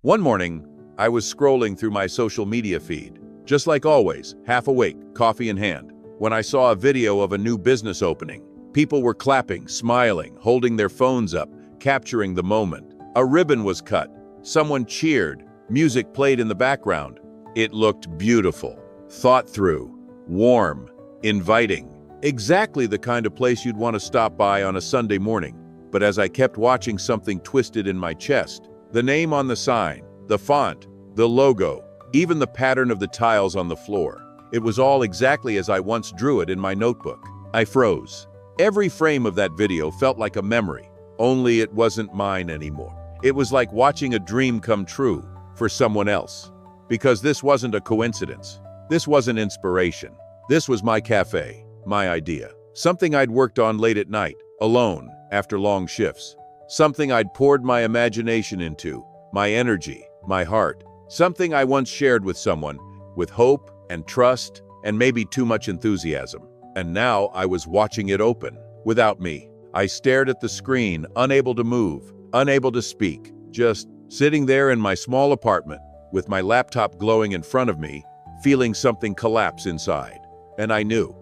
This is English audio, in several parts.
One morning, I was scrolling through my social media feed, just like always, half awake, coffee in hand, when I saw a video of a new business opening. People were clapping, smiling, holding their phones up, capturing the moment. A ribbon was cut, someone cheered, music played in the background. It looked beautiful, thought through, warm, inviting. Exactly the kind of place you'd want to stop by on a Sunday morning. But as I kept watching, something twisted in my chest. The name on the sign, the font, the logo, even the pattern of the tiles on the floor. It was all exactly as I once drew it in my notebook. I froze. Every frame of that video felt like a memory, only it wasn't mine anymore. It was like watching a dream come true for someone else. Because this wasn't a coincidence. This wasn't inspiration. This was my cafe, my idea. Something I'd worked on late at night, alone, after long shifts. Something I'd poured my imagination into, my energy, my heart. Something I once shared with someone, with hope and trust and maybe too much enthusiasm. And now I was watching it open, without me. I stared at the screen, unable to move, unable to speak, just sitting there in my small apartment, with my laptop glowing in front of me, feeling something collapse inside. And I knew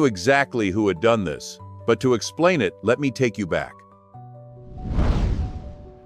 exactly who had done this. But to explain it, let me take you back.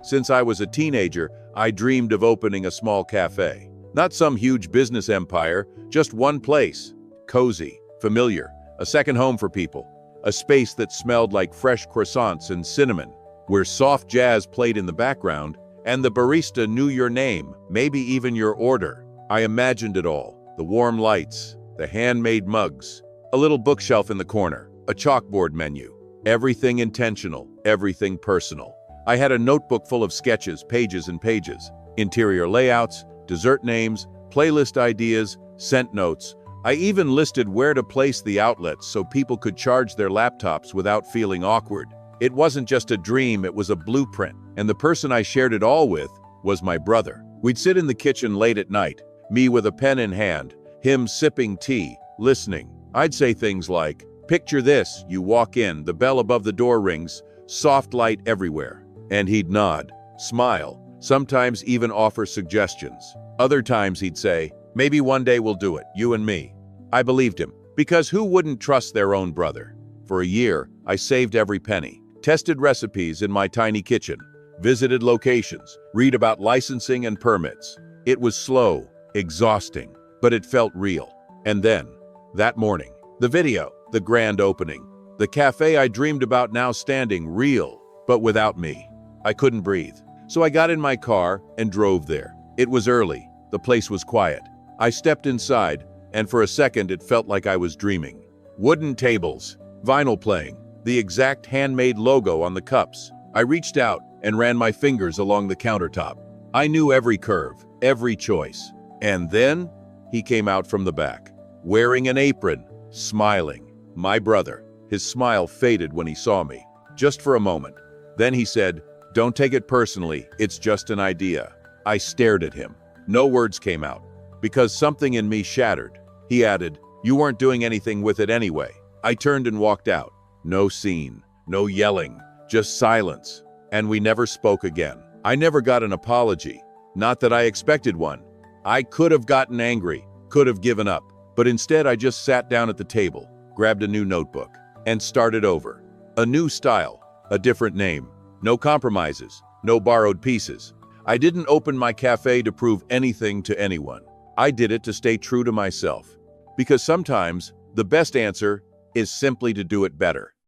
Since I was a teenager, I dreamed of opening a small cafe. Not some huge business empire, just one place. Cozy, familiar, a second home for people. A space that smelled like fresh croissants and cinnamon, where soft jazz played in the background, and the barista knew your name, maybe even your order. I imagined it all. The warm lights, the handmade mugs, a little bookshelf in the corner, a chalkboard menu. Everything intentional, everything personal. I had a notebook full of sketches, pages and pages, interior layouts, dessert names, playlist ideas, scent notes. I even listed where to place the outlets so people could charge their laptops without feeling awkward. It wasn't just a dream, it was a blueprint. And the person I shared it all with was my brother. We'd sit in the kitchen late at night, me with a pen in hand, him sipping tea, listening. I'd say things like, "Picture this, you walk in, the bell above the door rings, soft light everywhere." And he'd nod, smile, sometimes even offer suggestions. Other times he'd say, "Maybe one day we'll do it, you and me." I believed him, because who wouldn't trust their own brother? For a year, I saved every penny, tested recipes in my tiny kitchen, visited locations, read about licensing and permits. It was slow, exhausting, but it felt real. And then, that morning, the video, the grand opening, the cafe I dreamed about now standing real, but without me. I couldn't breathe. So I got in my car and drove there. It was early. The place was quiet. I stepped inside, and for a second it felt like I was dreaming. Wooden tables, vinyl playing, the exact handmade logo on the cups. I reached out and ran my fingers along the countertop. I knew every curve, every choice. And then he came out from the back, wearing an apron, smiling. My brother. His smile faded when he saw me, just for a moment. Then he said, "Don't take it personally, it's just an idea." I stared at him. No words came out, because something in me shattered. He added, "You weren't doing anything with it anyway." I turned and walked out. No scene, no yelling, just silence. And we never spoke again. I never got an apology. Not that I expected one. I could have gotten angry, could have given up. But instead I just sat down at the table, grabbed a new notebook, and started over. A new style, a different name. No compromises, no borrowed pieces. I didn't open my cafe to prove anything to anyone. I did it to stay true to myself. Because sometimes, the best answer is simply to do it better.